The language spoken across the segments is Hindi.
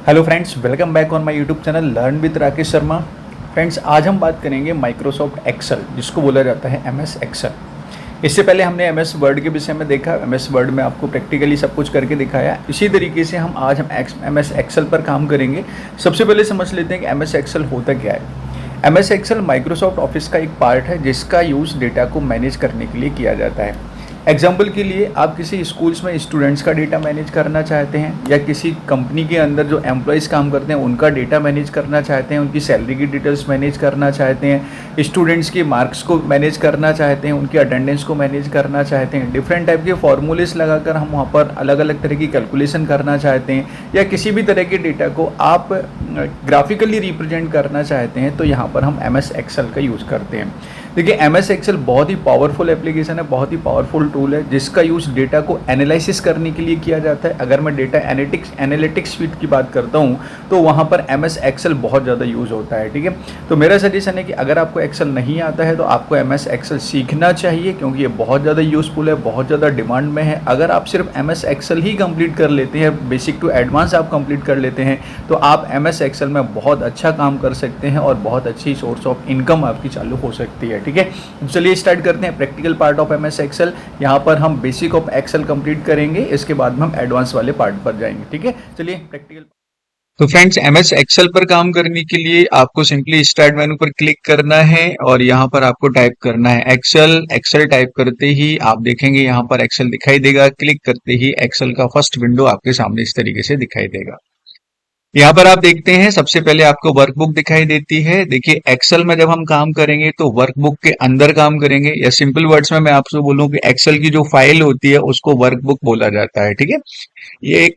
Hello friends, welcome back on my YouTube channel learn with Rakesh Sharma. Friends, आज हम बात करेंगे माइक्रोसॉफ्ट एक्सेल, जिसको बोला जाता है एमएस एक्सेल। इससे पहले हमने एमएस वर्ड के विषय में देखा। एमएस वर्ड में आपको प्रैक्टिकली सब कुछ करके दिखाया। इसी तरीके से हम एमएस एक्सेल पर काम करेंगे। सबसे पहले समझ लेते हैं कि एमएस एक्सेल होता क्या है। एमएस एक्सेल माइक्रोसॉफ्ट ऑफिस का एक पार्ट है जिसका यूज़ डेटा को मैनेज करने के लिए किया जाता है। एग्जाम्पल के लिए, आप किसी स्कूल्स में स्टूडेंट्स का डेटा मैनेज करना चाहते हैं, या किसी कंपनी के अंदर जो एम्प्लॉयज़ काम करते हैं उनका डेटा मैनेज करना चाहते हैं, उनकी सैलरी की डिटेल्स मैनेज करना चाहते हैं, स्टूडेंट्स के मार्क्स को मैनेज करना चाहते हैं, उनकी अटेंडेंस को मैनेज करना चाहते हैं, डिफरेंट टाइप के फॉर्मूलेस लगाकर हम वहाँ पर अलग अलग तरह की कैलकुलेशन करना चाहते हैं, या किसी भी तरह के डेटा को आप ग्राफिकली रिप्रेजेंट करना चाहते हैं, तो यहाँ पर हम एम एस एक्सेल का यूज़ करते हैं। देखिए, एम एस एक्सेल बहुत ही पावरफुल एप्लीकेशन है, बहुत ही पावरफुल टूल है, जिसका यूज़ डेटा को एनालिसिस करने के लिए किया जाता है। अगर मैं डेटा एनालिटिक्स शीट की बात करता हूँ तो वहाँ पर एम एस एक्सेल बहुत ज़्यादा यूज़ होता है। ठीक है, तो मेरा सजेशन है कि अगर आपको एक्सेल नहीं आता है तो आपको एम एस एक्सेल सीखना चाहिए, क्योंकि ये बहुत ज़्यादा यूज़फुल है, बहुत ज़्यादा डिमांड में है। अगर आप सिर्फ एम एस एक्सेल ही कंप्लीट कर लेते हैं, बेसिक टू एडवांस आप कंप्लीट कर लेते हैं, तो आप एम एस एक्सेल में बहुत अच्छा काम कर सकते हैं और बहुत अच्छी सोर्स ऑफ इनकम आपकी चालू हो सकती है। ठीक है, तो चलिए स्टार्ट करते हैं practical part of M S Excel. यहाँ पर हम बेसिक ऑफ एक्सेल कंप्लीट करेंगे, इसके बाद में हम एडवांस वाले पार्ट पर जाएंगे। ठीक है, चलिए प्रैक्टिकल। तो फ्रेंड्स, एमएस एक्सेल पर काम करने के लिए आपको सिंपली स्टार्ट मेनू पर क्लिक करना है और यहाँ पर आपको टाइप करना है एक्सेल। एक्सेल टाइप करते ही आप देखेंगे यहाँ पर एक्सेल दिखाई देगा। क्लिक करते ही एक्सेल का फर्स्ट विंडो आपके सामने इस तरीके से दिखाई देगा। यहाँ पर आप देखते हैं सबसे पहले आपको वर्कबुक दिखाई देती है। देखिए, एक्सेल में जब हम काम करेंगे तो वर्कबुक के अंदर काम करेंगे, या सिंपल वर्ड्स में मैं आपसे बोलूं कि एक्सेल की जो फाइल होती है उसको वर्कबुक बोला जाता है। ठीक है, ये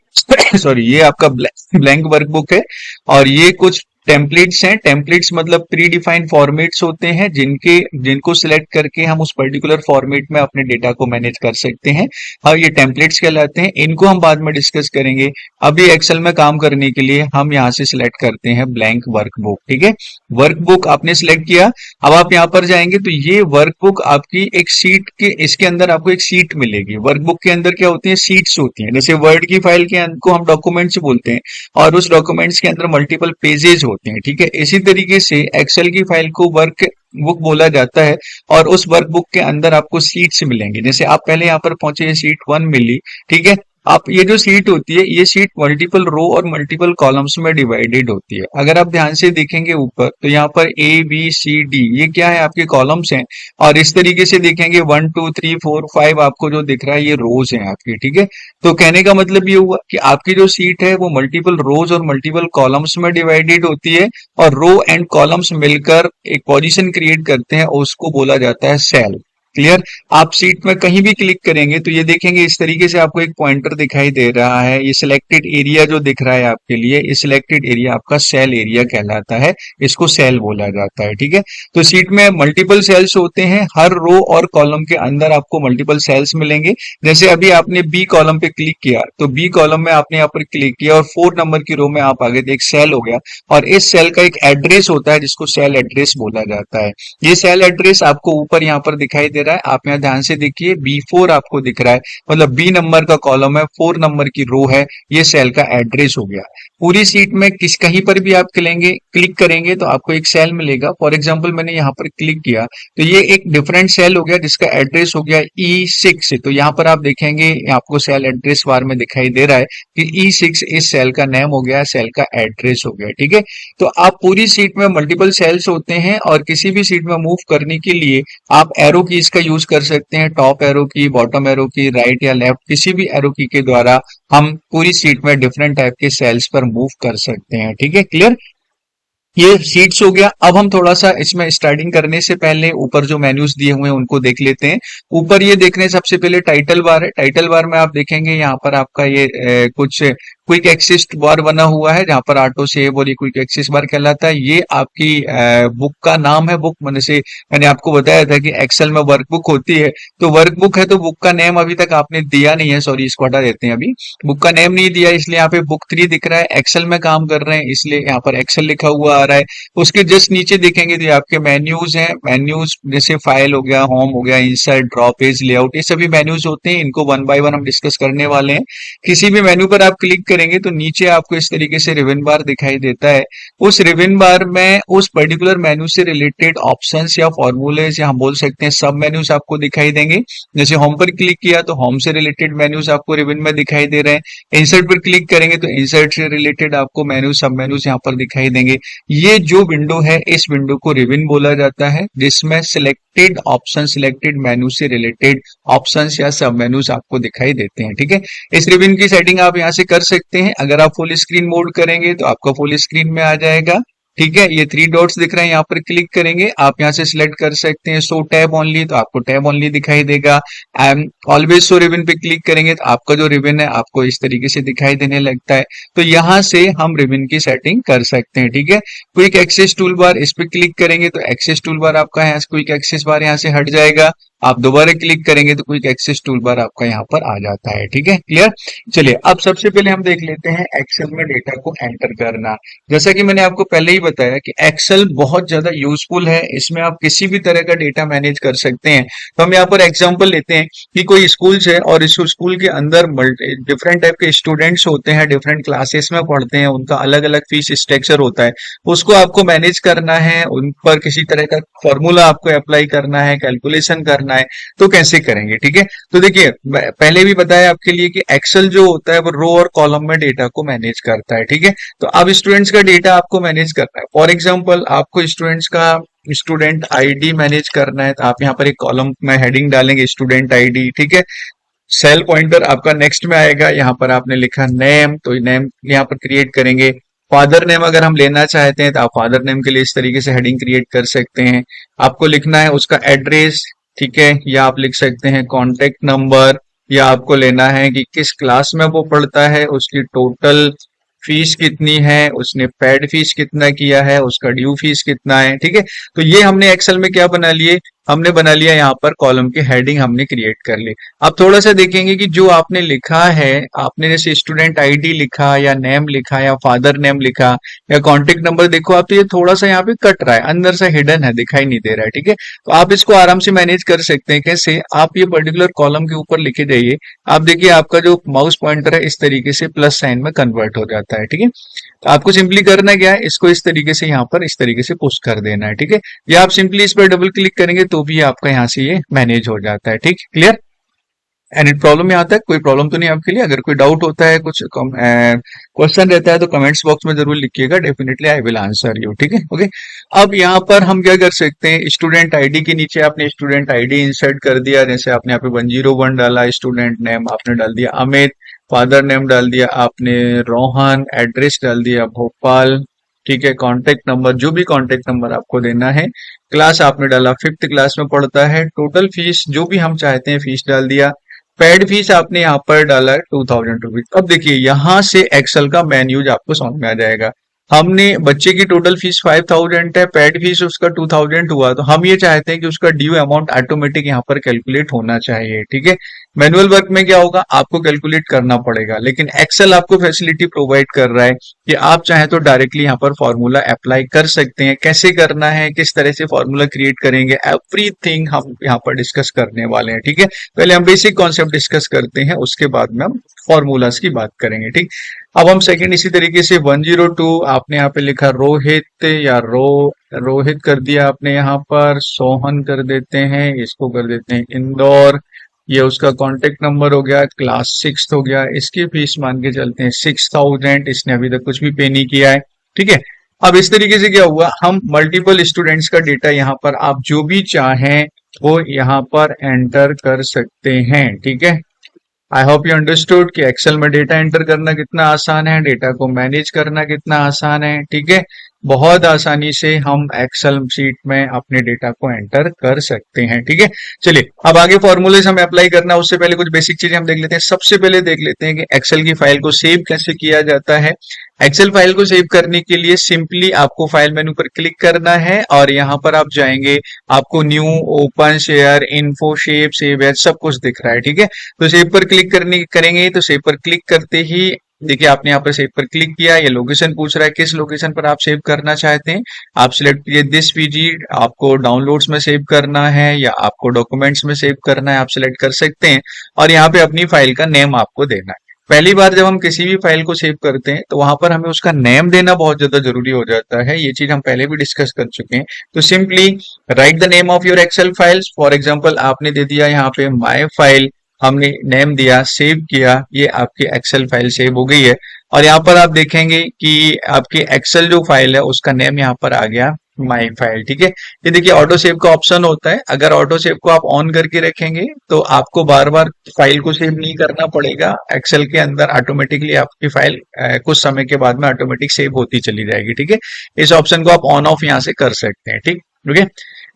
सॉरी, ये आपका ब्लैंक वर्कबुक है और ये कुछ टेम्पलेट्स हैं। टेम्पलेट्स मतलब प्री डिफाइंड फॉर्मेट्स होते हैं जिनको सिलेक्ट करके हम उस पर्टिकुलर फॉर्मेट में अपने डेटा को मैनेज कर सकते हैं। और ये टेम्पलेट्स कहलाते हैं। इनको हम बाद में डिस्कस करेंगे। अभी एक्सेल में काम करने के लिए हम यहाँ से सिलेक्ट करते हैं ब्लैंक वर्कबुक। ठीक है, वर्कबुक आपने सिलेक्ट किया। अब आप यहाँ पर जाएंगे तो ये वर्कबुक आपकी एक शीट के, इसके अंदर आपको एक शीट मिलेगी। वर्कबुक के अंदर क्या होती है, शीट्स होती हैं। जैसे वर्ड की फाइल के को हम डॉक्यूमेंट्स बोलते हैं और उस डॉक्यूमेंट्स के अंदर मल्टीपल पेजेस होते हैं। ठीक है, इसी तरीके से एक्सेल की फाइल को वर्क बुक बोला जाता है और उस वर्कबुक के अंदर आपको सीट्स मिलेंगे। जैसे आप पहले यहाँ पर पहुंचे, ये सीट 1 मिली। ठीक है, आप ये जो सीट होती है, ये सीट मल्टीपल रो और मल्टीपल कॉलम्स में डिवाइडेड होती है। अगर आप ध्यान से देखेंगे ऊपर तो यहाँ पर A B C D ये क्या है, आपके कॉलम्स हैं। और इस तरीके से देखेंगे 1 2 3 4 5 आपको जो दिख रहा है ये रोज हैं आपकी। ठीक है, तो कहने का मतलब ये हुआ कि आपकी जो सीट है वो मल्टीपल रोज और मल्टीपल कॉलम्स में डिवाइडेड होती है और रो एंड कॉलम्स मिलकर एक पोजीशन क्रिएट करते हैं और उसको बोला जाता है सेल। क्लियर। आप सीट में कहीं भी क्लिक करेंगे तो ये देखेंगे इस तरीके से आपको एक पॉइंटर दिखाई दे रहा है। ये सिलेक्टेड एरिया जो दिख रहा है आपके लिए, ये सिलेक्टेड एरिया आपका सेल एरिया कहलाता है। इसको सेल बोला जाता है। ठीक है, तो सीट में मल्टीपल सेल्स होते हैं। हर रो और कॉलम के अंदर आपको मल्टीपल सेल्स मिलेंगे। जैसे अभी आपने बी कॉलम पे क्लिक किया तो बी कॉलम में आपने यहाँ पर क्लिक किया और 4 नंबर की रो में आप आगे एक सेल हो गया और इस सेल का एक एड्रेस होता है जिसको सेल एड्रेस बोला जाता है। ये सेल एड्रेस आपको ऊपर यहाँ पर दिखाई दे रहा है। आप यहाँ ध्यान से देखिए, B4 आपको दिख रहा है, मतलब बी नंबर का कॉलम है, 4 नंबर की रो है, ये सेल का एड्रेस हो गया। पूरी सीट में कहीं पर भी आप क्लिक करेंगे तो आपको एक सेल मिलेगा। फॉर एग्जाम्पल मैंने यहाँ पर क्लिक किया तो ये एक डिफरेंट सेल हो गया जिसका एड्रेस हो गया E6। तो यहाँ पर आप देखेंगे आपको सेल एड्रेस बार में दिखाई दे रहा है कि E6 इस सेल का नेम हो गया, सेल का एड्रेस हो गया। ठीक है, तो आप पूरी सीट में मल्टीपल सेल्स होते हैं और किसी भी सीट में मूव करने के लिए आप एरो कीज का यूज कर सकते हैं। टॉप एरो की, बॉटम एरो की, राइट या लेफ्ट, किसी भी एरो की के द्वारा हम पूरी सीट में डिफरेंट टाइप के सेल्स पर मूव कर सकते हैं। ठीक है, क्लियर। ये सीट्स हो गया। अब हम थोड़ा सा इसमें स्टार्टिंग करने से पहले ऊपर जो मेन्यूज दिए हुए हैं उनको देख लेते हैं। ऊपर ये देख रहे हैं, सबसे पहले टाइटल बार है। टाइटल बार में आप देखेंगे यहाँ पर आपका ये कुछ क्विक एक्सेस बार बना हुआ है जहां पर ऑटो सेव और ये क्विक एक्सेस बार कहलाता है। ये आपकी बुक का नाम है। बुक मैंने से मैंने आपको बताया था कि एक्सेल में वर्कबुक होती है, तो वर्कबुक है तो बुक का नेम अभी तक आपने दिया नहीं है। सॉरी, इसको हटा देते हैं। अभी बुक का नेम नहीं दिया इसलिए यहाँ पे बुक 3 दिख रहा है। एक्सेल में काम कर रहे हैं इसलिए यहाँ पर एक्सेल लिखा हुआ आ रहा है। उसके जस्ट नीचे देखेंगे तो ये आपके मेन्यूज हैं। मेन्यूज जैसे फाइल हो गया, होम हो गया, इंसर्ट, ड्रॉ पेज, लेआउट, ये सभी मेन्यूज होते हैं। इनको वन बाय वन हम डिस्कस करने वाले हैं। किसी भी मेन्यू पर आप क्लिक करेंगे तो नीचे आपको इस तरीके से रिबन बार दिखाई देता है। उस रिबन बार में उस पर्टिकुलर मेन्यू से रिलेटेड ऑप्शंस या फॉर्मूलेज या हम बोल सकते हैं सब मेन्यूज आपको दिखाई देंगे। जैसे होम पर क्लिक किया तो होम से रिलेटेड मेन्यूज आपको रिबन में दिखाई दे रहे हैं। इंसर्ट पर क्लिक करेंगे तो इंसर्ट से रिलेटेड आपको मेन्यू सब मेन्यूज यहाँ पर दिखाई देंगे। ये जो विंडो है इस विंडो को रिबन बोला जाता है, जिसमें सिलेक्टेड ऑप्शन सिलेक्टेड मेन्यू से रिलेटेड ऑप्शंस या सब मेन्यूज आपको दिखाई देते हैं। ठीक है, इस रिबन की सेटिंग आप यहाँ से कर सकते हैं। अगर आप फुल स्क्रीन मोड करेंगे तो आपका फुल स्क्रीन में आ जाएगा। ठीक है, ये 3 डॉट्स दिख रहे हैं, यहाँ पर क्लिक करेंगे, आप यहाँ से सिलेक्ट कर सकते हैं शो टैब ओनली, तो आपको टैब ओनली दिखाई देगा। एंड ऑलवेज शो रिबन पे क्लिक करेंगे तो आपका जो रिबन है आपको इस तरीके से दिखाई देने लगता है। तो यहाँ से हम रिबन की सेटिंग कर सकते हैं। ठीक है, क्विक एक्सेस टूल बार, इस पे क्लिक करेंगे तो एक्सेस टूल बार आपका यहाँ से क्विक एक्सेस बार यहाँ से हट जाएगा। आप दोबारा क्लिक करेंगे तो क्विक एक्सेस टूल बार आपका यहाँ पर आ जाता है। ठीक है, क्लियर। चलिए अब सबसे पहले हम देख लेते हैं एक्सेल में डेटा को एंटर करना। जैसा कि मैंने आपको पहले ही बताया कि एक्सेल बहुत ज्यादा यूजफुल है, इसमें आप किसी भी तरह का डेटा मैनेज कर सकते हैं। तो हम यहाँ पर एग्जांपल लेते हैं कि कोई स्कूल है और इस स्कूल के अंदर डिफरेंट टाइप के स्टूडेंट्स होते हैं, डिफरेंट क्लासेस में पढ़ते हैं, उनका अलग अलग फीस स्ट्रक्चर होता है, उसको आपको मैनेज करना है, उन पर किसी तरह का फॉर्मूला आपको अप्लाई करना है, कैलकुलेशन करना है, तो कैसे करेंगे। ठीक है, तो देखिए पहले भी बताया आपके लिए कि एक्सेल जो होता है वो रो और कॉलम में डेटा को मैनेज करता है। ठीक है, तो अब स्टूडेंट्स का डेटा आपको मैनेज करना है। फॉर एग्जांपल आपको स्टूडेंट्स का स्टूडेंट आईडी मैनेज करना है, तो आप यहाँ पर एक कॉलम में हेडिंग डालेंगे स्टूडेंट आईडी। ठीक है, सेल पॉइंटर आपका नेक्स्ट में आएगा, यहाँ पर आपने लिखा नेम, तो नेम यहाँ पर क्रिएट करेंगे। फादर नेम अगर हम लेना चाहते हैं तो आप फादर नेम के लिए इस तरीके से हेडिंग क्रिएट कर सकते हैं। आपको लिखना है उसका एड्रेस, ठीक है, या आप लिख सकते हैं कॉन्टेक्ट नंबर, या आपको लेना है कि किस क्लास में वो पढ़ता है, उसकी टोटल फीस कितनी है, उसने पेड फीस कितना किया है, उसका ड्यू फीस कितना है। ठीक है, तो ये हमने एक्सेल में क्या बना लिए, हमने बना लिया यहाँ पर कॉलम की हेडिंग हमने क्रिएट कर ली। अब थोड़ा सा देखेंगे कि जो आपने लिखा है, आपने जैसे स्टूडेंट आईडी लिखा या नेम लिखा या फादर नेम लिखा या कॉन्टेक्ट नंबर, देखो आप तो ये थोड़ा सा यहाँ पे कट रहा है, अंदर से हिडन है, दिखाई नहीं दे रहा है। ठीक है, तो आप इसको आराम से मैनेज कर सकते हैं। कैसे, आप ये पर्टिकुलर कॉलम के ऊपर लिखे जाइए, आप देखिए आपका जो माउस पॉइंटर है इस तरीके से प्लस साइन में कन्वर्ट हो जाता है। ठीक है, तो आपको सिंपली करना क्या है, इसको इस तरीके से यहाँ पर इस तरीके से पुश कर देना है। ठीक है, या आप सिंपली इस पर डबल क्लिक करेंगे तो भी आपका यहाँ से ये मैनेज हो जाता है। ठीक, क्लियर। एनी प्रॉब्लम यहाँ तक, कोई प्रॉब्लम तो नहीं आपके लिए। अगर कोई डाउट होता है, कुछ क्वेश्चन रहता है तो कमेंट्स बॉक्स में जरूर लिखिएगा, definitely I will answer you. ठीक है, ओके। अब यहाँ पर हम क्या कर सकते हैं, स्टूडेंट आईडी के नीचे आपने स्टूडेंट आईडी इंसर्ट कर दिया, जैसे आपने यहाँ पे 101 डाला, स्टूडेंट नेम आपने डाल दिया अमित, फादर नेम डाल दिया आपने रोहन, एड्रेस डाल दिया भोपाल। ठीक है, कांटेक्ट नंबर, जो भी कांटेक्ट नंबर आपको देना है, क्लास आपने डाला 5th क्लास में पढ़ता है, टोटल फीस जो भी हम चाहते हैं फीस डाल दिया, पेड फीस आपने यहाँ पर डाला है 2000 रुपीज। अब देखिए यहाँ से एक्सेल का मेन यूज आपको समझ में आ जाएगा। हमने बच्चे की टोटल फीस 5000 है, पेड फीस उसका 2000 हुआ, तो हम ये चाहते हैं कि उसका ड्यू अमाउंट ऑटोमेटिक यहाँ पर कैलकुलेट होना चाहिए। ठीक है, मैनुअल वर्क में क्या होगा, आपको कैलकुलेट करना पड़ेगा, लेकिन एक्सेल आपको फैसिलिटी प्रोवाइड कर रहा है कि आप चाहें तो डायरेक्टली यहाँ पर फॉर्मूला अप्लाई कर सकते हैं। कैसे करना है, किस तरह से फॉर्मूला क्रिएट करेंगे, एवरीथिंग हम यहाँ पर डिस्कस करने वाले हैं। ठीक है, पहले हम बेसिक कॉन्सेप्ट डिस्कस करते हैं, उसके बाद में हम फॉर्मूलाज की बात करेंगे। ठीक, अब हम सेकंड इसी तरीके से 102 आपने यहाँ पे लिखा रोहित या रोहित कर दिया आपने, यहाँ पर सोहन कर देते हैं, इसको कर देते हैं इंदौर, ये उसका कांटेक्ट नंबर हो गया, क्लास 6 हो गया, इसकी फीस मान के चलते हैं 6000, इसने अभी तक कुछ भी पे नहीं किया है। ठीक है, अब इस तरीके से क्या हुआ, हम मल्टीपल स्टूडेंट्स का डेटा यहाँ पर आप जो भी चाहें वो यहाँ पर एंटर कर सकते हैं। ठीक है, आई होप यू अंडरस्टूड कि एक्सेल में डेटा एंटर करना कितना आसान है, डेटा को मैनेज करना कितना आसान है। ठीक है, बहुत आसानी से हम एक्सेल शीट में अपने डेटा को एंटर कर सकते हैं। ठीक है, चलिए अब आगे फॉर्मूलेज हमें अप्लाई करना है, उससे पहले कुछ बेसिक चीजें हम देख लेते हैं। सबसे पहले देख लेते हैं कि एक्सेल की फाइल को सेव कैसे किया जाता है। एक्सेल फाइल को सेव करने के लिए सिंपली आपको फाइल मेनू पर क्लिक करना है और यहाँ पर आप जाएंगे, आपको new, open, share, info, shape, save as सब कुछ दिख रहा है। ठीक है, तो सेव पर क्लिक करेंगे, तो सेव पर क्लिक करते ही देखिए आपने यहाँ पर सेव पर क्लिक किया, ये लोकेशन पूछ रहा है किस लोकेशन पर आप सेव करना चाहते हैं। आप सिलेक्ट कीजिए दिस पीजी, आपको डाउनलोड्स में सेव करना है या आपको डॉक्यूमेंट्स में सेव करना है, आप सिलेक्ट कर सकते हैं और यहाँ पे अपनी फाइल का नेम आपको देना है। पहली बार जब हम किसी भी फाइल को सेव करते हैं तो वहां पर हमें उसका नेम देना बहुत ज्यादा जरूरी हो जाता है। ये चीज हम पहले भी डिस्कस कर चुके हैं। तो simply write the name of your Excel files. For example आपने दे दिया यहाँ पे माय फाइल, हमने नेम दिया, सेव किया, ये आपकी एक्सेल फाइल सेव हो गई है। और यहाँ पर आप देखेंगे कि आपकी एक्सेल जो फाइल है उसका नेम यहाँ पर आ गया माई फाइल। ठीक है, ये देखिए ऑटो सेव का ऑप्शन होता है। अगर ऑटो सेव को आप ऑन करके रखेंगे तो आपको बार बार फाइल को सेव नहीं करना पड़ेगा। एक्सेल के अंदर ऑटोमेटिकली आपकी फाइल कुछ समय के बाद में ऑटोमेटिक सेव होती चली जाएगी। ठीक है, इस ऑप्शन को आप ऑन ऑफ यहाँ से कर सकते हैं। ठीक, ओके।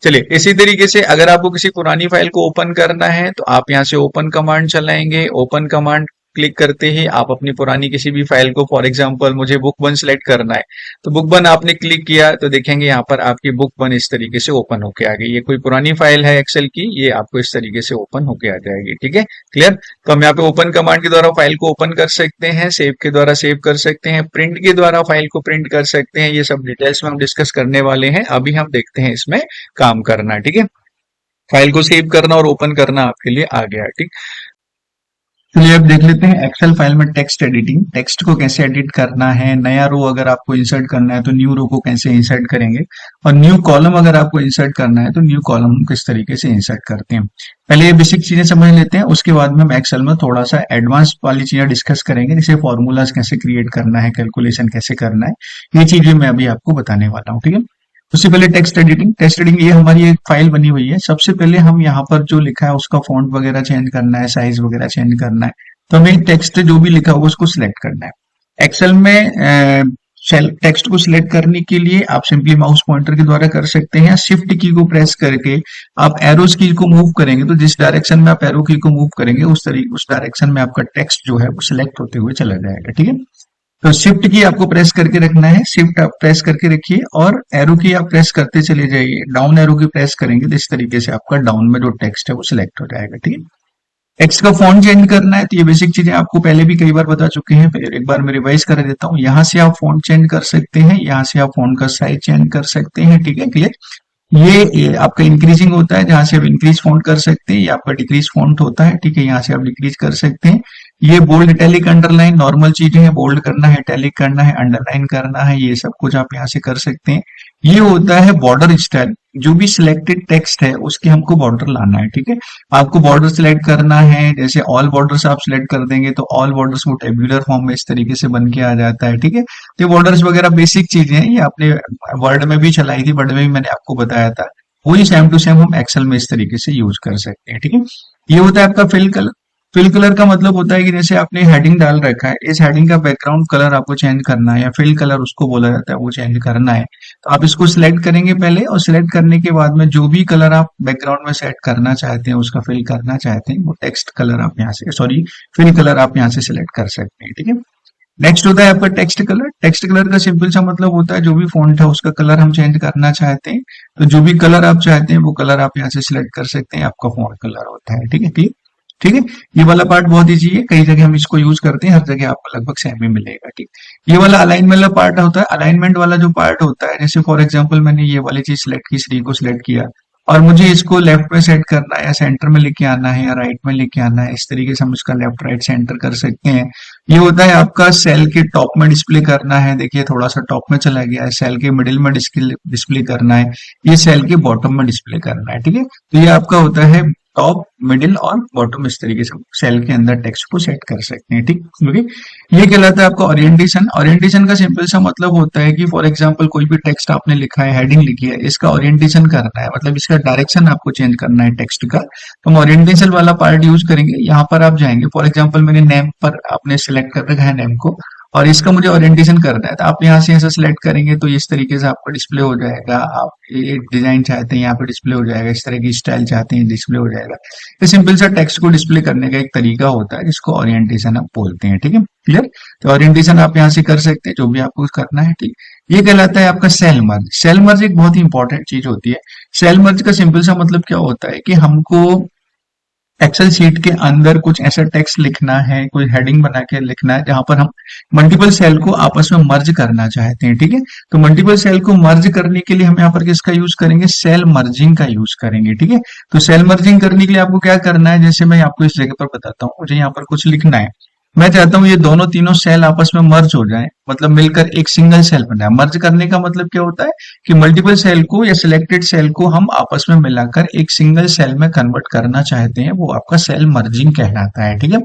चलिए, इसी तरीके से अगर आपको किसी पुरानी फाइल को ओपन करना है तो आप यहाँ से ओपन कमांड चलाएंगे। ओपन कमांड क्लिक करते ही आप अपनी पुरानी किसी भी फाइल को, फॉर एग्जांपल मुझे बुक 1 सिलेक्ट करना है तो बुक 1 आपने क्लिक किया तो देखेंगे यहाँ पर आपकी बुक 1 इस तरीके से ओपन होके आ गई। ये कोई पुरानी फाइल है एक्सेल की, ये आपको इस तरीके से ओपन होके आ जाएगी। ठीक है, क्लियर। तो हम यहाँ पे ओपन कमांड के द्वारा फाइल को ओपन कर सकते हैं, सेव के द्वारा सेव कर सकते हैं, प्रिंट के द्वारा फाइल को प्रिंट कर सकते हैं। ये सब डिटेल्स में हम डिस्कस करने वाले हैं। अभी हम देखते हैं इसमें काम करना। ठीक है, फाइल को सेव करना और ओपन करना आपके लिए आ गया। ठीक, चलिए अब देख लेते हैं एक्सेल फाइल में टेक्स्ट एडिटिंग। टेक्स्ट को कैसे एडिट करना है, नया रो अगर आपको इंसर्ट करना है तो न्यू रो को कैसे इंसर्ट करेंगे, और न्यू कॉलम अगर आपको इंसर्ट करना है तो न्यू कॉलम किस तरीके से इंसर्ट करते हैं। पहले ये बेसिक चीजें समझ लेते हैं, उसके बाद में हम एक्सेल में थोड़ा सा एडवांस वाली चीजें डिस्कस करेंगे, जैसे फॉर्मूलाज कैसे क्रिएट करना है, कैलकुलेशन कैसे करना है, ये चीजें मैं अभी आपको बताने वाला हूँ। ठीक है, उससे पहले टेक्स्ट एडिटिंग। टेक्स्ट एडिटिंग ये हमारी एक फाइल बनी हुई है। सबसे पहले हम यहाँ पर जो लिखा है उसका फॉन्ट वगैरह चेंज करना है, साइज वगैरह चेंज करना है। तो हमें टेक्स्ट जो भी लिखा होगा उसको सिलेक्ट करना है। एक्सेल में टेक्स्ट को सिलेक्ट करने के लिए आप सिंपली माउस पॉइंटर के द्वारा कर सकते हैं, या शिफ्ट की को प्रेस करके आप एरोस की को मूव करेंगे तो जिस डायरेक्शन में आप एरो की को मूव करेंगे उस डायरेक्शन में आपका टेक्स्ट जो है वो सिलेक्ट होते हुए चला जाएगा। ठीक है, तो शिफ्ट की आपको प्रेस करके रखना है, शिफ्ट आप प्रेस करके रखिए और एरो की आप प्रेस करते चले जाइए। डाउन एरो की प्रेस करेंगे तो इस तरीके से आपका डाउन में जो टेक्स्ट है वो सिलेक्ट हो जाएगा। ठीक है, टेक्स्ट का फॉन्ट चेंज करना है तो ये बेसिक चीजें आपको पहले भी कई बार बता चुके हैं, फिर एक बार मैं रिवाइज कर देता हूँ। यहाँ से आप फॉन्ट चेंज कर सकते हैं, यहाँ से आप फॉन्ट का साइज चेंज कर सकते हैं। ठीक है, क्लियर। ये आपका इंक्रीजिंग होता है, जहां से आप इंक्रीज फॉन्ट कर सकते हैं। ये आपका डिक्रीज फॉन्ट होता है। ठीक है, यहाँ से आप डिक्रीज कर सकते हैं। ये बोल्ड, इटैलिक, अंडरलाइन नॉर्मल चीजें हैं। बोल्ड करना है, इटैलिक करना है, अंडरलाइन करना है, ये सब कुछ आप यहाँ से कर सकते हैं। ये होता है बॉर्डर स्टाइल। जो भी सिलेक्टेड टेक्स्ट है उसके हमको बॉर्डर लाना है। ठीक है, आपको बॉर्डर सिलेक्ट करना है, जैसे ऑल बॉर्डर्स आप सिलेक्ट कर देंगे तो ऑल बॉर्डर्स वो टेब्यूलर फॉर्म में इस तरीके से बन के आ जाता है। ठीक है, तो ये बॉर्डर्स वगैरह बेसिक चीजें हैं, ये आपने वर्ड में भी चलाई थी, वर्ड में भी मैंने आपको बताया था। वही सेम टू सेम हम एक्सेल में इस तरीके से यूज कर सकते हैं। ठीक है, ये होता है आपका फिल कलर। फिल कलर का मतलब होता है कि जैसे आपने हेडिंग डाल रखा है, इस हेडिंग का बैकग्राउंड कलर आपको चेंज करना है, या फिल कलर उसको बोला जाता है, वो चेंज करना है। तो आप इसको सिलेक्ट करेंगे पहले, और सिलेक्ट करने के बाद में जो भी कलर आप बैकग्राउंड में सेट करना चाहते हैं, उसका फिल करना चाहते हैं, वो टेक्स्ट कलर आप यहाँ से, सॉरी, फिल कलर आप यहाँ से सिलेक्ट कर सकते हैं। ठीक है, नेक्स्ट होता है आपका टेक्स्ट कलर। टेक्स्ट कलर का सिंपल सा मतलब होता है जो भी फॉन्ट है उसका कलर हम चेंज करना चाहते हैं, तो जो भी कलर आप चाहते हैं वो कलर आप यहाँ से सिलेक्ट कर सकते हैं, आपका फॉन्ट कलर होता है। ठीक है, क्लियर। ठीक है, ये वाला पार्ट बहुत ईजी है, कई जगह हम इसको यूज करते हैं, हर जगह आपको लगभग सेम ही मिलेगा। ठीक, ये वाला अलाइनमेंट वाला पार्ट होता है। अलाइनमेंट वाला जो पार्ट होता है, जैसे फॉर एग्जांपल मैंने ये वाली चीज सिलेक्ट की, श्री को सिलेक्ट किया, और मुझे इसको लेफ्ट में सेट करना है, या सेंटर में लेके आना है, या राइट में लेके आना है, इस तरीके से हम इसका लेफ्ट राइट सेंटर कर सकते हैं। ये होता है आपका सेल के टॉप में डिस्प्ले करना है, देखिए थोड़ा सा टॉप में चला गया है, सेल के मिडिल में डिस्प्ले करना है, ये सेल के बॉटम में डिस्प्ले करना है। ठीक है, तो ये आपका होता है टॉप, मिडिल और बॉटम, इस तरीके से सेल के अंदर टेक्स्ट को सेट कर सकते हैं। ठीक, ओके। ये कहलाता है आपका ओरिएंटेशन। ओरिएंटेशन का सिंपल सा मतलब होता है कि फॉर एग्जांपल कोई भी टेक्स्ट आपने लिखा है, हेडिंग लिखी है, इसका ओरिएंटेशन करना है, मतलब इसका डायरेक्शन आपको चेंज करना है टेक्स्ट का, तो हम ओरिएंटेशन वाला पार्ट यूज करेंगे। यहाँ पर आप जाएंगे, फॉर एग्जाम्पल मैंने नेम पर आपने सिलेक्ट कर रखा है नेम को, और इसका मुझे ओरिएंटेशन करना है, तो आप यहाँ से ऐसा सिलेक्ट करेंगे तो इस तरीके से आपका डिस्प्ले हो जाएगा। आप ये डिजाइन चाहते हैं यहाँ पे डिस्प्ले हो जाएगा, इस तरह की स्टाइल चाहते हैं डिस्प्ले हो जाएगा। ये सिंपल सा टेक्स्ट को डिस्प्ले करने का एक तरीका होता है जिसको ओरिएंटेशन आप बोलते हैं। ठीक है, क्लियर। तो ओरिएंटेशन आप यहाँ से कर सकते हैं, जो भी आपको करना है। ठीक, ये कहलाता है आपका सेल मर्ज। सेल मर्ज एक बहुत ही इंपॉर्टेंट चीज होती है। सेल मर्ज का सिंपल सा मतलब क्या होता है कि हमको एक्सेल शीट के अंदर कुछ ऐसा टेक्स्ट लिखना है, कोई हेडिंग बना के लिखना है, जहां पर हम मल्टीपल सेल को आपस में मर्ज करना चाहते हैं। ठीक है, तो मल्टीपल सेल को मर्ज करने के लिए हम यहाँ पर किसका यूज करेंगे, सेल मर्जिंग का यूज करेंगे। ठीक है, तो सेल मर्जिंग करने के लिए आपको क्या करना है, जैसे मैं आपको इस जगह पर बताता हूँ, मुझे यहाँ पर कुछ लिखना है, मैं चाहता हूँ ये दोनों तीनों सेल आपस में मर्ज हो जाएं, मतलब मिलकर एक सिंगल सेल बन जाए। मर्ज करने का मतलब क्या होता है कि मल्टीपल सेल को या सिलेक्टेड सेल को हम आपस में मिलाकर एक सिंगल सेल में कन्वर्ट करना चाहते हैं, वो आपका सेल मर्जिंग कहलाता है। ठीक है,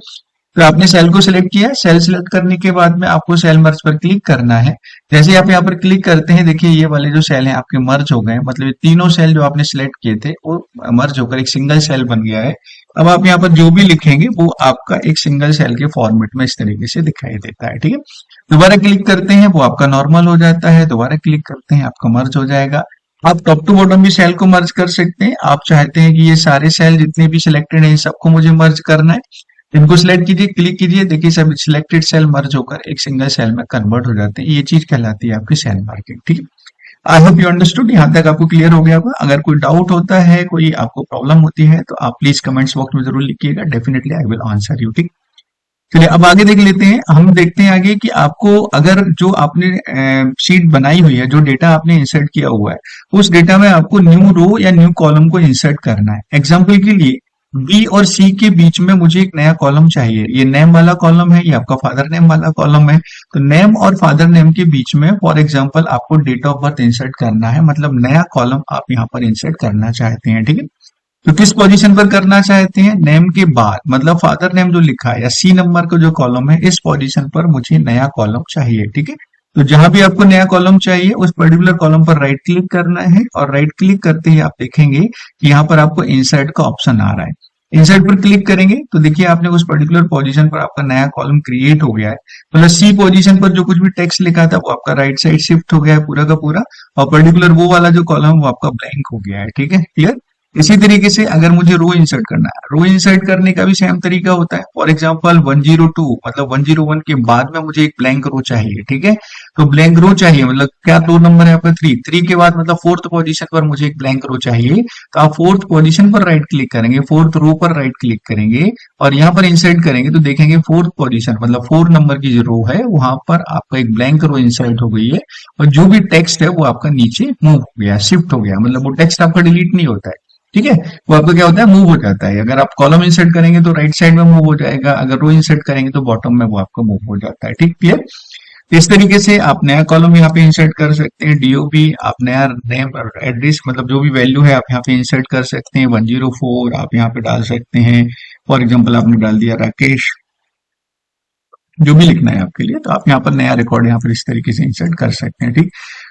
तो आपने सेल को सिलेक्ट किया, सेल सिलेक्ट करने के बाद में आपको सेल मर्ज पर क्लिक करना है। जैसे ही आप यहाँ पर क्लिक करते हैं, देखिए ये वाले जो सेल हैं आपके मर्ज हो गए, मतलब ये तीनों सेल जो आपने सिलेक्ट किए थे वो मर्ज होकर एक सिंगल सेल बन गया है। अब आप यहाँ पर जो भी लिखेंगे वो आपका एक सिंगल सेल के फॉर्मेट में इस तरीके से दिखाई देता है। ठीक है, दोबारा क्लिक करते हैं वो आपका नॉर्मल हो जाता है, दोबारा क्लिक करते हैं आपका मर्ज हो जाएगा। आप टॉप टू बॉटम भी सेल को मर्ज कर सकते हैं। आप चाहते हैं कि ये सारे सेल जितने भी सिलेक्टेड हैं इन सबको मुझे मर्ज करना है, इनको सिलेक्ट कीजिए, क्लिक कीजिए, देखिए सब सिलेक्टेड सेल मर्ज होकर एक सिंगल सेल में कन्वर्ट हो जाते हैं। ये चीज कहलाती है आपकी सेल मार्किंग। ठीक है, आई होप यू अंडरस्टूड, यहाँ तक आपको क्लियर हो गया होगा। अगर कोई डाउट होता है, कोई आपको प्रॉब्लम होती है, तो आप प्लीज कमेंट्स बॉक्स में जरूर लिखिएगा, definitely I will answer you. ठीक, चलिए अब आगे देख लेते हैं। हम देखते हैं आगे कि आपको अगर जो आपने शीट बनाई हुई है, जो डेटा आपने इंसर्ट किया हुआ है, उस डेटा में आपको न्यू रो या न्यू कॉलम को इंसर्ट करना है। एग्जाम्पल के लिए बी और सी के बीच में मुझे एक नया कॉलम चाहिए। ये नेम वाला कॉलम है, ये आपका फादर नेम वाला कॉलम है। तो नेम और फादर नेम के बीच में फॉर एग्जाम्पल आपको डेट ऑफ बर्थ इंसर्ट करना है, मतलब नया कॉलम आप यहाँ पर इंसर्ट करना चाहते हैं। ठीक है, तो किस पोजीशन पर करना चाहते हैं? नेम के बाद, मतलब फादर नेम जो लिखा है या सी नंबर का जो कॉलम है, इस पोजीशन पर मुझे नया कॉलम चाहिए। ठीक है, तो जहां भी आपको नया कॉलम चाहिए उस पर्टिकुलर कॉलम पर राइट क्लिक करना है, और राइट क्लिक करते ही आप देखेंगे कि यहाँ पर आपको इंसर्ट का ऑप्शन आ रहा है। इंसर्ट पर क्लिक करेंगे तो देखिए आपने उस पर्टिकुलर पोजीशन पर आपका नया कॉलम क्रिएट हो गया है। मतलब सी पोजीशन पर जो कुछ भी टेक्स्ट लिखा था वो आपका राइट साइड शिफ्ट हो गया है पूरा का पूरा, और पर्टिकुलर वो वाला जो कॉलम वो आपका ब्लैंक हो गया है। ठीक है, क्लियर। इसी तरीके से अगर मुझे रो इंसर्ट करना है, रो इंसर्ट करने का भी सेम तरीका होता है। फॉर एग्जांपल 102 मतलब 101 के बाद में मुझे एक ब्लैंक रो चाहिए। ठीक है, तो ब्लैंक रो चाहिए, मतलब क्या रो नंबर है आपका 3, 3 के बाद मतलब फोर्थ पोजीशन पर मुझे एक ब्लैंक रो चाहिए। तो आप फोर्थ पोजीशन पर राइट क्लिक करेंगे, फोर्थ रो पर राइट क्लिक करेंगे और यहाँ पर इंसर्ट करेंगे, तो देखेंगे फोर्थ पोजीशन मतलब 4 नंबर की जो रो है वहां पर आपका एक ब्लैंक रो इंसर्ट हो गई है, और जो भी टेक्स्ट है वो आपका नीचे मूव हो गया, शिफ्ट हो गया, मतलब वो टेक्स्ट आपका डिलीट नहीं होता है। ठीक है, वो आपका क्या होता है, मूव हो जाता है। अगर आप कॉलम इंसर्ट करेंगे तो राइट साइड में मूव हो जाएगा, अगर रो इंसर्ट करेंगे तो बॉटम में वो आपका मूव हो जाता है। ठीक, क्लियर। इस तरीके से आप नया कॉलम यहाँ पे इंसर्ट कर सकते हैं। डीओपी आप नया नेम और एड्रेस मतलब जो भी वैल्यू है आप यहाँ पे इंसर्ट कर सकते हैं। 104 आप यहाँ पे डाल सकते हैं। फॉर एग्जाम्पल आपने डाल दिया राकेश, जो भी लिखना है आपके लिए, तो आप यहाँ पर नया रिकॉर्ड यहाँ पर इस तरीके से इंसर्ट कर सकते हैं। ठीक,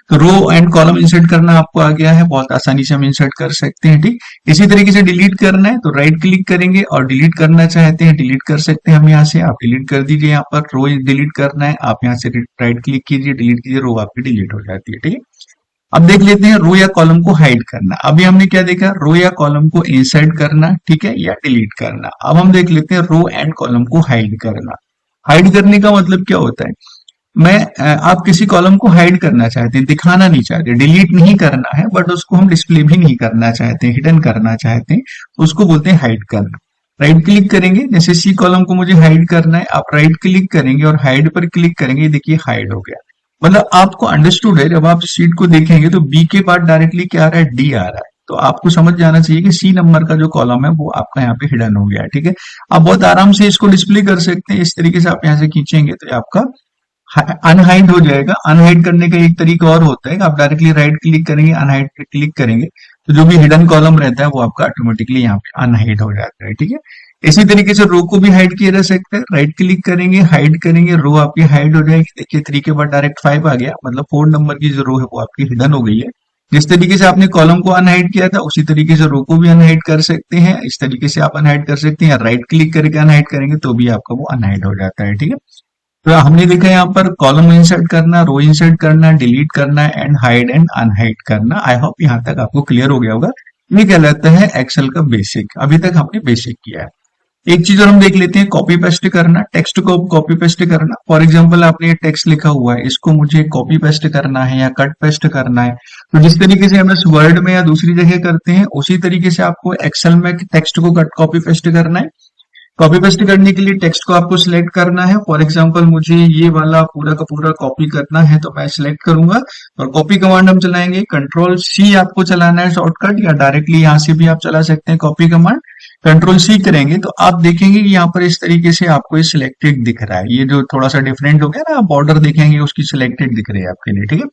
तो रो एंड कॉलम इंसर्ट करना आपको आ गया है, बहुत आसानी से हम इंसर्ट कर सकते हैं। ठीक, इसी तरीके से डिलीट करना है तो राइट क्लिक करेंगे और डिलीट करना चाहते हैं डिलीट कर सकते हैं हम यहाँ से। आप डिलीट कर दीजिए, यहाँ पर रो डिलीट करना है, आप यहाँ से राइट क्लिक कीजिए, डिलीट कीजिए, रो आपकी डिलीट हो जाती है। ठीक है, अब देख लेते हैं रो या कॉलम को हाइड करना। अभी हमने क्या देखा, रो या कॉलम को इंसर्ट करना, ठीक है, या डिलीट करना। अब हम देख लेते हैं रो एंड कॉलम को हाइड करना। हाइड करने का मतलब क्या होता है, आप किसी कॉलम को हाइड करना चाहते हैं, दिखाना नहीं चाहते, डिलीट नहीं करना है, बट उसको हम डिस्प्ले भी नहीं करना चाहते, हिडन करना चाहते हैं, उसको बोलते हैं हाइड करना। राइट क्लिक करेंगे, जैसे सी कॉलम को मुझे हाइड करना है, आप राइट क्लिक करेंगे और हाइड पर क्लिक करेंगे, देखिए हाइड हो गया। मतलब आपको अंडरस्टूड है, जब आप शीट को देखेंगे तो बी के बाद डायरेक्टली क्या आ रहा है, डी आ रहा है, तो आपको समझ जाना चाहिए कि सी नंबर का जो कॉलम है वो आपका यहाँ पे हिडन हो गया है। ठीक है, आप बहुत आराम से इसको डिस्प्ले कर सकते हैं। इस तरीके से आप यहाँ से खींचेंगे तो ये आपका अनहाइड हो जाएगा। अनहाइड करने का एक तरीका और होता है कि आप डायरेक्टली राइट क्लिक करेंगे, अनहाइड पे क्लिक करेंगे, तो जो भी हिडन कॉलम रहता है वो आपका ऑटोमेटिकली यहाँ पे अनहाइड हो जाता है। ठीक है, इसी तरीके से रो को भी हाइड किया जा सकता है। राइट क्लिक करेंगे, हाइड करेंगे, रो आपकी हाइड हो जाएगी। देखिए 3 के बाद डायरेक्ट 5 आ गया, मतलब 4 नंबर की जो रो है वो आपकी हिडन हो गई है। जिस तरीके से आपने कॉलम को अनहाइड किया था उसी तरीके से रो को भी अनहाइड कर सकते हैं। इस तरीके से आप अनहाइड कर सकते हैं, राइट क्लिक करके अनहाइड करेंगे तो भी आपका वो अनहाइड हो जाता है। ठीक है, तो हमने देखा यहाँ पर कॉलम इंसर्ट करना, रो इंसर्ट करना, डिलीट करना एंड हाइड एंड अनहाइड करना। आई होप यहाँ तक आपको क्लियर हो गया होगा। ये कहलाता है एक्सेल का बेसिक। अभी तक हमने बेसिक किया है। एक चीज और हम देख लेते हैं, कॉपी पेस्ट करना, टेक्स्ट को कॉपी पेस्ट करना। फॉर एग्जांपल आपने ये टेक्स्ट लिखा हुआ है, इसको मुझे कॉपी पेस्ट करना है या कट पेस्ट करना है, तो जिस तरीके से हम इस वर्ड में या दूसरी जगह करते हैं उसी तरीके से आपको एक्सेल में टेक्स्ट को कट कॉपी पेस्ट करना है। कॉपी पेस्ट करने के लिए टेक्स्ट को आपको सिलेक्ट करना है। फॉर एग्जांपल मुझे ये वाला पूरा का पूरा कॉपी करना है, तो मैं सिलेक्ट करूंगा और कॉपी कमांड हम चलाएंगे। कंट्रोल सी आपको चलाना है शॉर्टकट, या डायरेक्टली यहाँ से भी आप चला सकते हैं कॉपी कमांड। कंट्रोल सी करेंगे तो आप देखेंगे कि यहाँ पर इस तरीके से आपको ये सिलेक्टेड दिख रहा है। ये जो थोड़ा सा डिफरेंट हो गया ना, बॉर्डर देखेंगे उसकी सिलेक्टेड दिख रही है आपके लिए, ठीक है।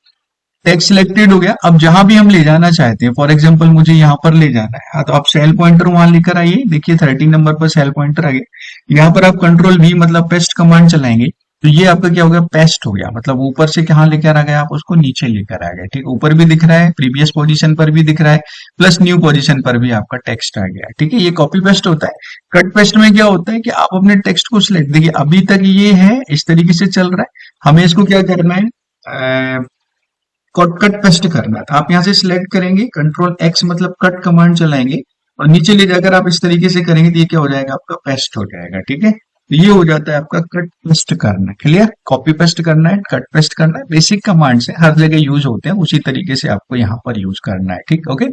टेक्स्ट सिलेक्टेड हो गया। अब जहां भी हम ले जाना चाहते हैं, फॉर एग्जांपल मुझे यहाँ पर ले जाना है, तो आप सेल पॉइंटर वहां लेकर आइए। देखिए 13 नंबर पर सेल पॉइंटर आ गया। यहाँ पर आप कंट्रोल वी मतलब पेस्ट कमांड चलाएंगे तो ये आपका क्या हो गया, पेस्ट हो गया। मतलब ऊपर से कहाँ लेकर आ गया, आप उसको नीचे लेकर आ गए, ठीक है। ऊपर भी दिख रहा है, प्रीवियस पोजीशन पर भी दिख रहा है, प्लस न्यू पोजीशन पर भी आपका टेक्स्ट आ गया, ठीक है। ये कॉपी पेस्ट होता है। कट पेस्ट में क्या होता है कि आप अपने टेक्स्ट को सिलेक्ट, देखिए अभी तक ये है इस तरीके से चल रहा है, हमें इसको क्या करना है, कट पेस्ट करना था। आप यहाँ से सिलेक्ट करेंगे, कंट्रोल एक्स मतलब कट कमांड चलाएंगे और नीचे ले जाकर आप इस तरीके से करेंगे तो ये क्या हो जाएगा, आपका पेस्ट हो जाएगा, ठीक है। तो ये हो जाता है आपका कट पेस्ट करना। क्लियर, कॉपी पेस्ट करना है, कट पेस्ट करना है, बेसिक कमांड से हर जगह यूज होते हैं, उसी तरीके से आपको यहाँ पर यूज करना है, ठीक। ओके,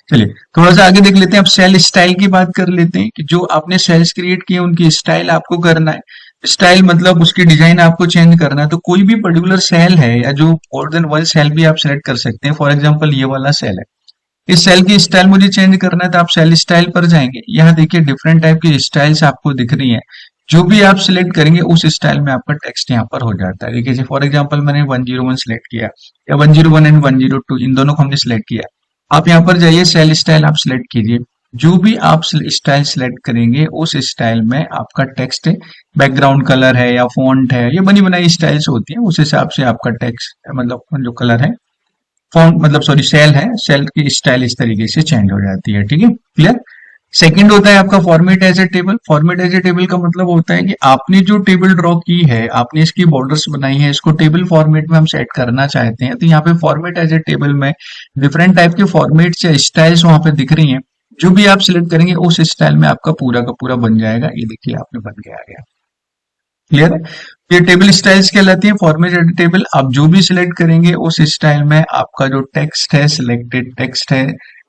चलिए थोड़ा सा आगे देख लेते हैं। अब सेल स्टाइल की बात कर लेते हैं कि जो आपने सेल्स क्रिएट किए उनकी स्टाइल आपको करना है। स्टाइल मतलब उसकी डिजाइन आपको चेंज करना है। तो कोई भी पर्टिकुलर सेल है या जो मोर देन वन सेल भी आप सेलेक्ट कर सकते हैं। फॉर एग्जांपल ये वाला सेल है, इस सेल की स्टाइल मुझे चेंज करना है तो आप सेल स्टाइल पर जाएंगे। यहाँ देखिए डिफरेंट टाइप की स्टाइल्स आपको दिख रही हैं, जो भी आप सिलेक्ट करेंगे उस स्टाइल में आपका टेक्स्ट यहाँ पर हो जाता है। देखिए फॉर एग्जांपल मैंने 101 सिलेक्ट किया या 101 एंड 102 इन दोनों को हमने सिलेक्ट किया। आप यहाँ पर जाइए, सेल स्टाइल आप सिलेक्ट कीजिए। जो भी आप स्टाइल सिलेक्ट करेंगे उस स्टाइल में आपका टेक्स्ट, बैकग्राउंड कलर है या फॉन्ट है, ये बनी बनाई स्टाइल्स होती है, उस हिसाब से आपका टेक्स्ट मतलब जो कलर है, फॉन्ट मतलब सॉरी सेल है, सेल की स्टाइल इस तरीके से चेंज हो जाती है, ठीक है। क्लियर। सेकंड होता है आपका format as a table. Format as a table का मतलब होता है कि आपने जो टेबल ड्रॉ की है, आपने इसकी बॉर्डर्स बनाई है, इसको टेबल फॉर्मेट में हम सेट करना चाहते हैं। तो यहाँ पे फॉर्मेट एज ए टेबल में डिफरेंट टाइप के फॉर्मेट्स या स्टाइल्स वहां पे दिख रही हैं। जो भी आप सिलेक्ट करेंगे उस स्टाइल में आपका पूरा का पूरा बन जाएगा। ये देखिए आपने बन के आ गया। क्लियर है। ये टेबल स्टाइल्स कहलाती है, फॉर्मेट एड टेबल। आप जो भी सिलेक्ट करेंगे उस स्टाइल में आपका जो टेक्स्ट है, सिलेक्टेड टेक्स्ट है,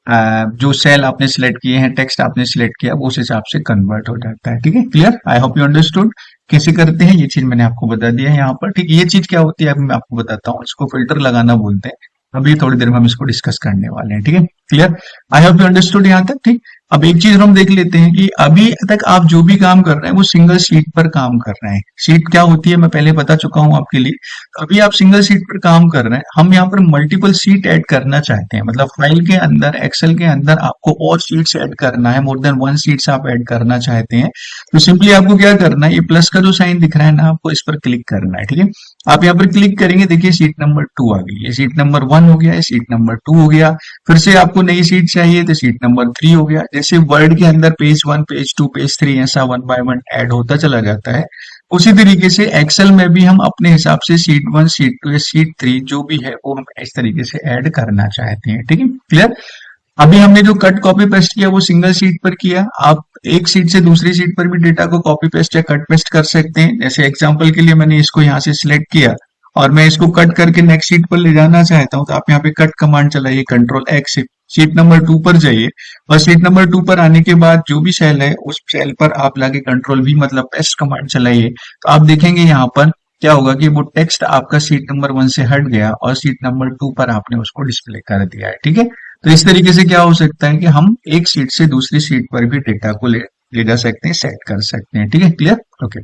जो सेल आपने सिलेक्ट किए हैं, टेक्स्ट आपने सिलेक्ट किया, वो उस हिसाब से कन्वर्ट हो जाता है, ठीक है। Clear, I hope you understood. कैसे करते हैं ये चीज मैंने आपको बता दिया है यहाँ पर, ठीक। ये चीज क्या होती है अभी मैं आपको बताता हूँ, इसको फिल्टर लगाना बोलते हैं। अभी थोड़ी देर में हम इसको डिस्कस करने वाले हैं, ठीक है। Clear, I hope you understood यहाँ तक, ठीक। अब एक चीज हम देख लेते हैं कि अभी तक आप जो भी काम कर रहे हैं वो सिंगल शीट पर काम कर रहे हैं। शीट क्या होती है मैं पहले बता चुका हूं आपके लिए। तो अभी आप सिंगल शीट पर काम कर रहे हैं, हम यहाँ पर मल्टीपल शीट ऐड करना चाहते हैं। मतलब फाइल के अंदर, एक्सेल के अंदर आपको और शीट्स ऐड करना है, मोर देन वन शीट्स आप ऐड करना चाहते हैं। तो सिंपली आपको क्या करना है, ये प्लस का जो साइन दिख रहा है ना, आपको इस पर क्लिक करना है, ठीक है। आप यहाँ पर क्लिक करेंगे, देखिए शीट नंबर 2 आ गई, ये शीट नंबर 1 हो गया, शीट नंबर 2 हो गया। फिर से आपको नई शीट चाहिए तो शीट नंबर 3 हो गया। जैसे वर्ड के अंदर पेज 1, पेज 2, पेज 3 ऐसा 1 बाय 1 ऐड होता चला जाता है, उसी तरीके से एक्सेल में भी हम अपने हिसाब से शीट 1, शीट 2 या शीट 3 जो भी है वो हम इस तरीके से ऐड करना चाहते हैं, ठीक है। क्लियर। अभी हमने जो कट कॉपी पेस्ट किया वो सिंगल शीट पर किया। आप एक शीट से दूसरी शीट पर भी डेटा को कॉपी पेस्ट या कट पेस्ट कर सकते हैं। जैसे एग्जांपल के लिए मैंने इसको यहाँ से सिलेक्ट किया और मैं इसको कट करके नेक्स्ट शीट पर ले जाना चाहता हूं, तो आप यहाँ पे कट कमांड चलाइए, कंट्रोल एक्स से शीट नंबर 2 पर जाइए और शीट नंबर 2 पर आने के बाद जो भी सेल है उस सेल पर आप लाके कंट्रोल भी मतलब पेस्ट कमांड चलाइए। तो आप देखेंगे यहाँ पर क्या होगा कि वो टेक्स्ट आपका शीट नंबर 1 से हट गया और शीट नंबर 2 पर आपने उसको डिस्प्ले कर दिया है, ठीक है। तो इस तरीके से क्या हो सकता है कि हम एक शीट से दूसरी शीट पर भी डेटा को ले जा सकते हैं, सेट कर सकते हैं, ठीक है। Clear, okay.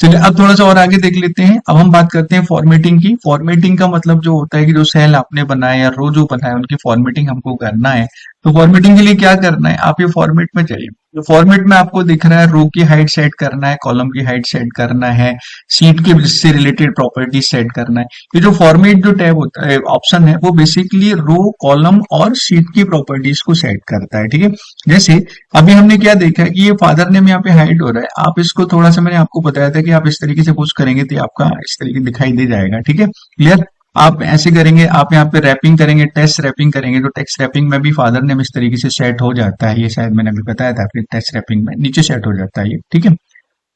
चलिए अब थोड़ा सा और आगे देख लेते हैं। अब हम बात करते हैं फॉर्मेटिंग की। फॉर्मेटिंग का मतलब जो होता है कि जो सेल आपने बनाए या रो जो बनाए उनकी फॉर्मेटिंग हमको करना है। तो फॉर्मेटिंग के लिए क्या करना है, आप ये फॉर्मेट में जाइए। तो फॉर्मेट में आपको दिख रहा है रो की हाइट सेट करना है, कॉलम की हाइट सेट करना है, सीट के से रिलेटेड प्रॉपर्टीज सेट करना है। ये जो फॉर्मेट जो टैब होता है, ऑप्शन है, वो बेसिकली रो, कॉलम और सीट की प्रॉपर्टीज को सेट करता है, ठीक है। जैसे अभी हमने क्या देखा है कि ये फादर नेम यहाँ पे हाइड हो रहा है। आप इसको थोड़ा सा, मैंने आपको बताया था कि आप इस तरीके से पुश करेंगे तो आपका इस तरीके दिखाई दे जाएगा, ठीक है। क्लियर। आप ऐसे करेंगे, आप यहाँ पे रैपिंग करेंगे, टेक्स्ट रैपिंग करेंगे, तो टेक्स्ट रैपिंग में भी फादर नेम इस तरीके से सेट हो जाता है। ये शायद मैंने अभी बताया था, फिर टेक्स्ट रैपिंग में नीचे सेट हो जाता है ये, ठीक है।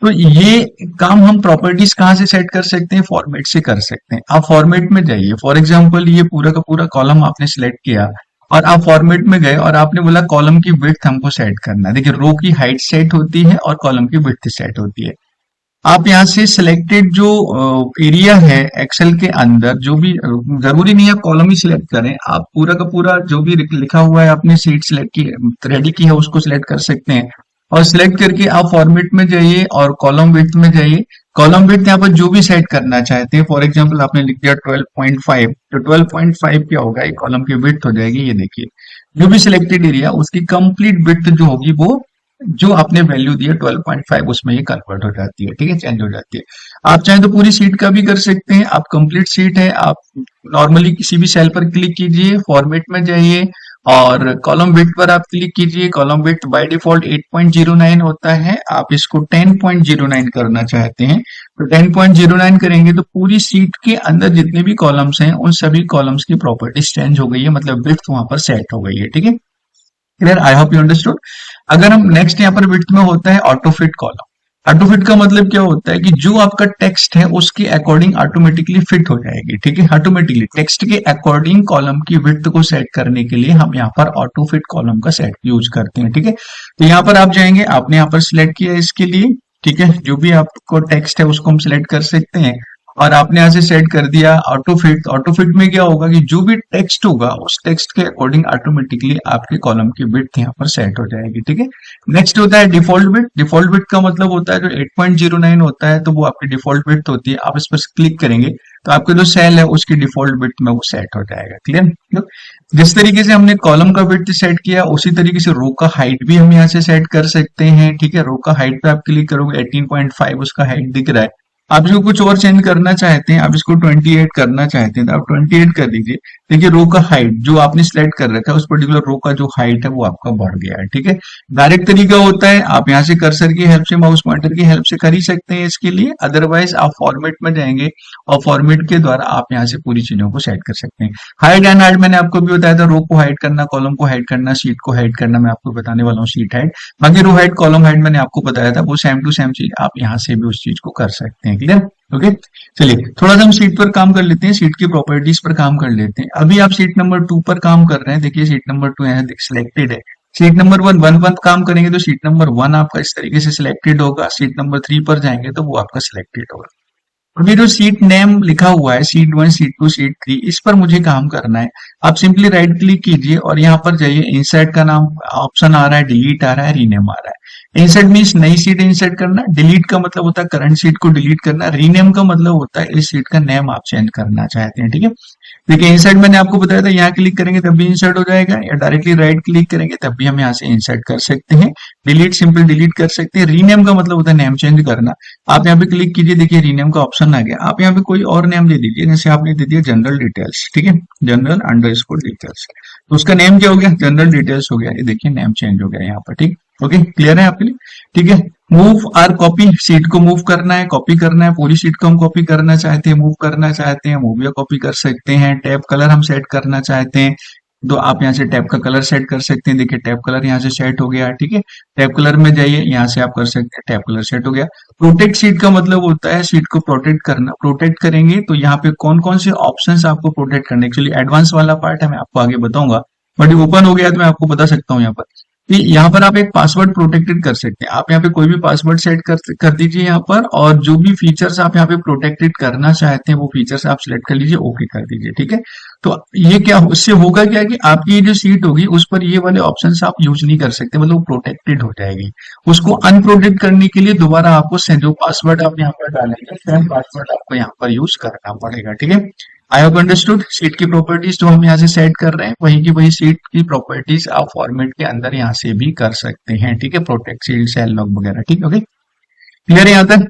तो ये काम हम प्रॉपर्टीज कहाँ से सेट कर सकते हैं, फॉर्मेट से कर सकते हैं। आप फॉर्मेट में जाइए। फॉर एग्जांपल ये पूरा का पूरा कॉलम आपने सिलेक्ट किया और आप फॉर्मेट में गए और आपने बोला कॉलम की विड्थ हमको सेट करना है। देखिए रो की हाइट सेट होती है और कॉलम की विड्थ सेट होती है। आप यहाँ से सिलेक्टेड जो एरिया है एक्सेल के अंदर, जो भी जरूरी नहीं है आप कॉलम ही सिलेक्ट करें, आप पूरा का पूरा जो भी लिखा हुआ है आपने सीट सिलेक्ट की रेडी की है उसको सिलेक्ट कर सकते हैं। और सिलेक्ट करके आप फॉर्मेट में जाइए और कॉलम विड्थ में जाइए। कॉलम विड्थ यहाँ पर जो भी सेट करना चाहते हैं, फॉर एग्जांपल आपने लिख दिया 12.5, तो 12.5 क्या होगा, ये कॉलम की विड्थ हो जाएगी। ये देखिए जो भी सिलेक्टेड एरिया उसकी कंप्लीट विड्थ जो होगी वो जो आपने वैल्यू दी है 12.5 उसमें ये कन्वर्ट हो जाती है, ठीक है, चेंज हो जाती है। आप चाहें तो पूरी सीट का भी कर सकते हैं। आप कंप्लीट सीट है, आप नॉर्मली किसी भी सेल पर क्लिक कीजिए, फॉर्मेट में जाइए और कॉलम विड्थ पर आप क्लिक कीजिए। कॉलम विड्थ बाय डिफॉल्ट 8.09 होता है, आप इसको 10.09 करना चाहते हैं तो 10.09 करेंगे तो पूरी सीट के अंदर जितने भी कॉलम्स हैं उन सभी कॉलम्स की प्रॉपर्टीज चेंज हो गई है, मतलब विड्थ वहां पर सेट हो गई है, ठीक है। Clear, I hope you understood. अगर हम नेक्स्ट यहाँ पर विड्थ में होता है auto fit column. Auto fit का मतलब क्या होता है कि जो आपका टेक्स्ट है उसके अकॉर्डिंग ऑटोमेटिकली फिट हो जाएगी, ठीक है। ऑटोमेटिकली टेक्स्ट के अकॉर्डिंग कॉलम की विड्थ को सेट करने के लिए हम यहाँ पर ऑटो फिट कॉलम का सेट यूज करते हैं, ठीक है। तो यहाँ पर आप जाएंगे, आपने यहाँ पर सिलेक्ट किया इसके लिए, ठीक है, जो भी आपको टेक्स्ट है उसको हम सिलेक्ट कर सकते हैं और आपने यहाँ से सेट कर दिया ऑटो फिट। ऑटो फिट में क्या होगा कि जो भी टेक्स्ट होगा उस टेक्स्ट के अकॉर्डिंग ऑटोमेटिकली आपके कॉलम की विड्थ यहाँ पर सेट हो जाएगी, ठीक है। नेक्स्ट होता है डिफॉल्ट विड्थ। डिफॉल्ट विड्थ का मतलब होता है जो 8.09 होता है तो वो आपकी डिफॉल्ट विड्थ होती है। आप इस पर क्लिक करेंगे तो आपके जो सेल है उसकी डिफॉल्ट विड्थ में वो सेट हो जाएगा। क्लियर। जिस तरीके से हमने कॉलम का विड्थ सेट किया उसी तरीके से रो का हाइट भी हम यहाँ से सेट कर सकते हैं, ठीक है। रो का हाइट पे आप क्लिक करोगे 18.5 उसका हाइट दिख रहा है। आप इसको कुछ और चेंज करना चाहते हैं, आप इसको 28 करना चाहते हैं तो आप 28 कर दीजिए। देखिए रो का हाइट जो आपने सिलेक्ट कर रखा है उस पर्टिकुलर रो का जो हाइट है वो आपका बढ़ गया है, ठीक है। डायरेक्ट तरीका होता है आप यहाँ से कर्सर की हेल्प से, माउस पॉइंटर की हेल्प से कर ही सकते हैं इसके लिए। अदरवाइज आप फॉर्मेट में जाएंगे और फॉर्मेट के द्वारा आप यहाँ से पूरी चीजों को सेट कर सकते हैं। हाइट एंड हाइट मैंने आपको भी बताया था, रो को हाइट करना, कॉलम को हाइट करना, शीट को हाइट करना, मैं आपको बताने वाला हूँ शीट हाइट। बाकी रो हाइट कॉलम हाइट मैंने आपको बताया था, वो सेम टू सेम चीज आप यहाँ से भी उस चीज को कर सकते हैं। Clear, okay. चलिए थोड़ा सा हम सीट पर काम कर लेते हैं, सीट की प्रॉपर्टीज पर काम कर लेते हैं। अभी आप सीट नंबर 2 पर काम कर रहे हैं, देखिए सीट नंबर 2 यहाँ सिलेक्टेड है। सीट नंबर 1 पर काम करेंगे तो सीट नंबर 1 आपका इस तरीके से सिलेक्टेड होगा। सीट नंबर 3 पर जाएंगे तो वो आपका सिलेक्टेड होगा। अभी जो सीट नेम लिखा हुआ है सीट 1, सीट 2, सीट 3, इस पर मुझे काम करना है। आप सिंपली राइट क्लिक कीजिए और यहाँ पर जाइए, इंसर्ट का नाम ऑप्शन आ रहा है, डिलीट आ रहा है, रीनेम आ रहा है। इंसर्ट मीन्स नई सीट इंसर्ट करना, डिलीट का मतलब होता है करंट सीट को डिलीट करना, रीनेम का मतलब होता है इस सीट का नेम आप चेंज करना चाहते हैं, ठीक है। देखिए इंसर्ट मैंने आपको बताया था, यहाँ क्लिक करेंगे तब भी इंसर्ट हो जाएगा, या डायरेक्टली राइट क्लिक करेंगे तब भी हम यहाँ से इंसर्ट कर सकते हैं। डिलीट सिंपल डिलीट कर सकते हैं। रीनेम का मतलब होता है नेम चेंज करना। आप यहाँ पे क्लिक कीजिए, देखिए रीनेम का ऑप्शन आ गया। आप यहाँ पे कोई और नेम दे दीजिए, जैसे आपने दे दिया जनरल डिटेल्स, ठीक है, जनरल अंडरस्कोर डिटेल्स, तो उसका नेम क्या हो गया, जनरल डिटेल्स हो गया। ये देखिए नेम चेंज हो गया यहाँ पर, ठीक, ओके, क्लियर है आपके लिए, ठीक है। मूव और कॉपी, सीट को मूव करना है, कॉपी करना है, पूरी सीट को हम कॉपी करना चाहते हैं, मूव करना चाहते हैं, मूव या कॉपी कर सकते हैं। टैब कलर हम सेट करना चाहते हैं तो आप यहाँ से टैब का कलर सेट कर सकते हैं। देखिए टैब कलर यहाँ से सेट हो गया, ठीक है। टैब कलर में जाइए, यहाँ से आप कर सकते हैं, टैब कलर सेट हो गया। प्रोटेक्ट सीट का मतलब होता है सीट को प्रोटेक्ट करना। प्रोटेक्ट करेंगे तो यहाँ पे कौन कौन से ऑप्शंस आपको प्रोटेक्ट करने, एक्चुअली एडवांस वाला पार्ट है, मैं आपको आगे बताऊंगा, बट ओपन हो गया तो मैं आपको बता सकता हूँ यहाँ पर कि यहाँ पर आप एक पासवर्ड प्रोटेक्टेड कर सकते हैं। आप यहाँ पे कोई भी पासवर्ड सेट कर दीजिए यहाँ पर, और जो भी फीचर्स आप यहाँ पे प्रोटेक्टेड करना चाहते हैं वो फीचर्स आप सिलेक्ट कर लीजिए, ओके कर दीजिए, ठीक है। तो ये क्या, उससे होगा क्या कि आपकी ये जो सीट होगी उस पर ये वाले ऑप्शंस आप यूज नहीं कर सकते, मतलब प्रोटेक्टेड हो जाएगी। उसको अनप्रोटेक्ट करने के लिए दोबारा आपको जो पासवर्ड आप यहाँ पर डालेंगे सेम पासवर्ड आपको यहाँ पर यूज करना पड़ेगा, ठीक है। I have understood. सीट की प्रॉपर्टीज जो हम यहाँ से सेट कर रहे हैं वही की वही सीट की प्रॉपर्टीज आप फॉर्मेट के अंदर यहाँ से भी कर सकते हैं, ठीक है। प्रोटेक्ट सीट, सेल लॉक वगैरह, ठीक है, ओके, क्लियर है यहाँ तक।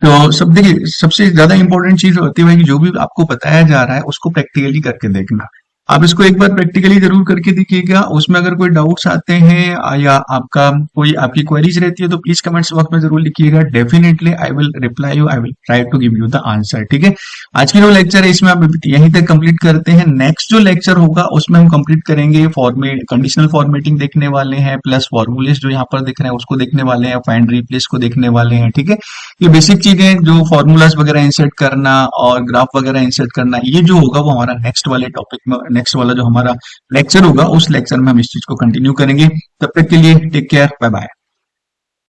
तो सब देखिए सबसे ज्यादा इंपॉर्टेंट चीज होती है कि जो भी आपको बताया जा रहा है उसको प्रैक्टिकली करके देखना। आप इसको एक बार प्रैक्टिकली जरूर करके देखिएगा। उसमें अगर कोई डाउट्स आते हैं या आपका कोई आपकी क्वेरीज रहती है तो प्लीज कमेंट्स बॉक्स में जरूर लिखिएगा। Definitely I will reply you, I will try to give you the answer, ठीक है। आज की जो लेक्चर है इसमें आप यहीं तक कंप्लीट करते हैं। नेक्स्ट जो लेक्चर होगा उसमें हम कंप्लीट करेंगे फॉर्मेट, कंडीशनल फॉर्मेटिंग देखने वाले हैं, प्लस फॉर्मूलेस जो यहाँ पर दिख रहे हैं उसको देखने वाले हैं, फाइंड रिप्लेस को देखने वाले हैं, ठीक है। ये बेसिक चीजें जो फॉर्मूलाज वगैरह इंसर्ट करना और ग्राफ वगैरह इंसर्ट करना, ये जो होगा वो हमारा नेक्स्ट वाले टॉपिक में, नेक्स्ट वाला जो हमारा लेक्चर होगा उस लेक्चर में हम इस चीज को कंटिन्यू करेंगे। तब तक के लिए टेक केयर, बाय बाय।